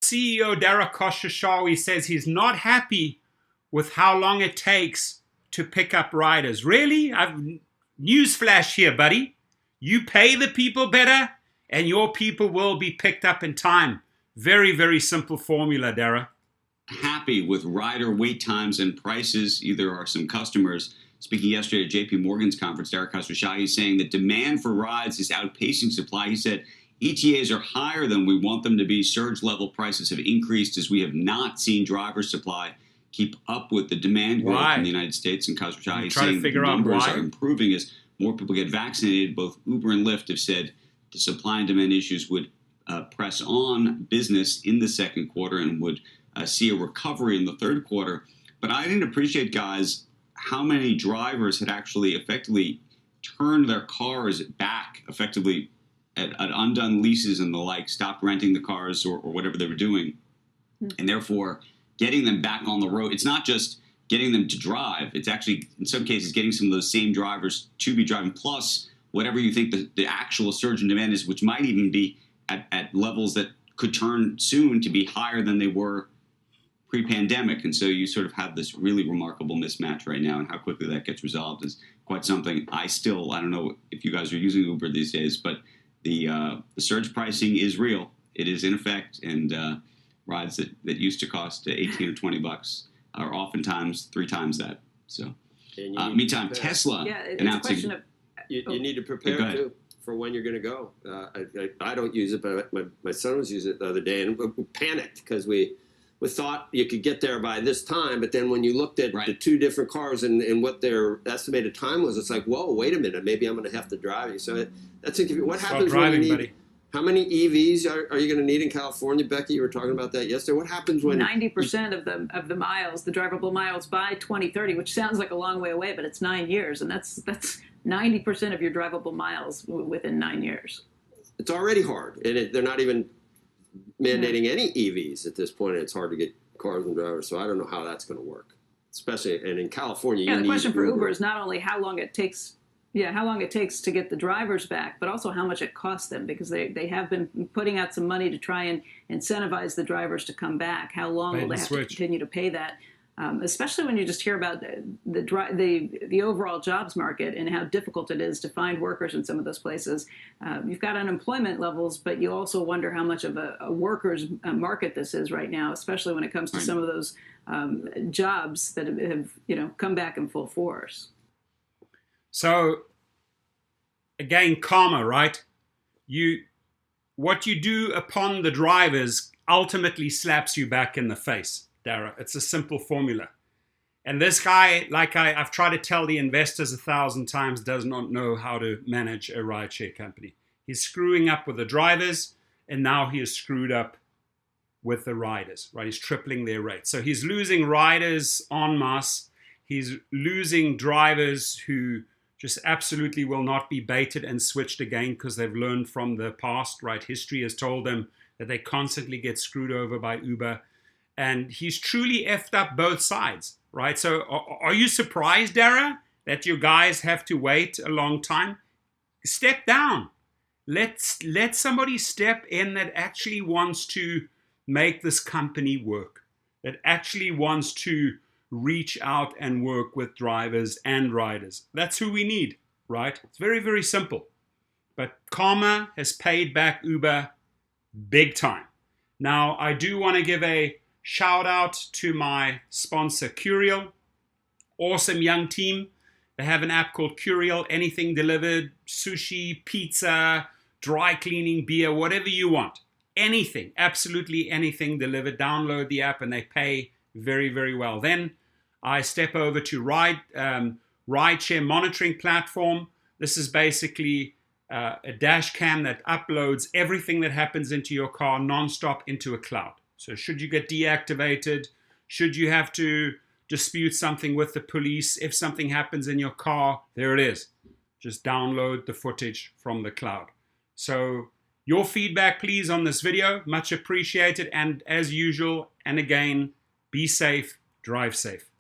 CEO, Dara Khosrowshahi, says he's not happy with how long it takes to pick up riders. Really? Newsflash here, buddy. You pay the people better, and your people will be picked up in time. Very, very simple formula, Dara. Happy with rider wait times and prices. There are some customers speaking yesterday at JP Morgan's conference. Dara Khosrowshahi is saying that demand for rides is outpacing supply. He said ETAs are higher than we want them to be. Surge level prices have increased as we have not seen driver supply keep up with the demand growth in the United States. And Khosrowshahi is saying the numbers are improving as more people get vaccinated. Both Uber and Lyft have said the supply and demand issues would press on business in the second quarter and would see a recovery in the third quarter. But I didn't appreciate, guys, how many drivers had actually effectively turned their cars back, effectively at undone leases and the like, stopped renting the cars or whatever they were doing, and therefore getting them back on the road. It's not just getting them to drive. It's actually, in some cases, getting some of those same drivers to be driving, plus whatever you think the actual surge in demand is, which might even be at levels that could turn soon to be higher than they were pre-pandemic. And so you sort of have this really remarkable mismatch right now, and how quickly that gets resolved is quite something. I don't know if you guys are using Uber these days, but the surge pricing is real. It is in effect, and rides that used to cost 18 or 20 bucks are oftentimes 3 times that. So meantime, Tesla announcing... You need to prepare too for when you're going to go. I don't use it, but my son was using it the other day, and we panicked because we thought you could get there by this time, but then when you looked at the 2 different cars and what their estimated time was, it's like, whoa, wait a minute, maybe I'm going to have to drive you. So that's what happens when you need... Buddy. How many EVs are you going to need in California, Becky? You were talking about that yesterday. What happens when 90% of the miles, the drivable miles by 2030, which sounds like a long way away, but it's 9 years, and that's 90% of your drivable miles within 9 years. It's already hard, and they're not even mandating any EVs at this point. And it's hard to get cars and drivers, so I don't know how that's going to work. Especially, and in California, the question for Uber is not only how long it takes to get the drivers back, but also how much it costs them, because they have been putting out some money to try and incentivize the drivers to come back. How long will they have to continue to pay that? Especially when you just hear about the overall jobs market and how difficult it is to find workers in some of those places. You've got unemployment levels, but you also wonder how much of a workers market this is right now, especially when it comes to some of those jobs that have come back in full force. So, again, karma, right? What you do upon the drivers ultimately slaps you back in the face, Dara. It's a simple formula. And this guy, like I've tried to tell the investors 1,000 times, does not know how to manage a rideshare company. He's screwing up with the drivers, and now he is screwed up with the riders, right? He's tripling their rates. So he's losing riders en masse. He's losing drivers who just absolutely will not be baited and switched again because they've learned from the past, right? History has told them that they constantly get screwed over by Uber. And he's truly effed up both sides, right? So are you surprised, Dara, that you guys have to wait a long time? Step down. Let somebody step in that actually wants to make this company work, that actually wants to reach out and work with drivers and riders. That's who we need, right? It's very, very simple. But karma has paid back Uber big time. Now, I do want to give a shout out to my sponsor, Curial. Awesome young team. They have an app called Curial. Anything delivered, sushi, pizza, dry cleaning, beer, whatever you want. Anything, absolutely anything delivered. Download the app and they pay very, very well. Then I step over to Rideshare monitoring platform. This is basically a dash cam that uploads everything that happens into your car nonstop into a cloud. So should you get deactivated, should you have to dispute something with the police, if something happens in your car, there it is. Just download the footage from the cloud. So your feedback, please, on this video, much appreciated. And as usual, and again, be safe, drive safe.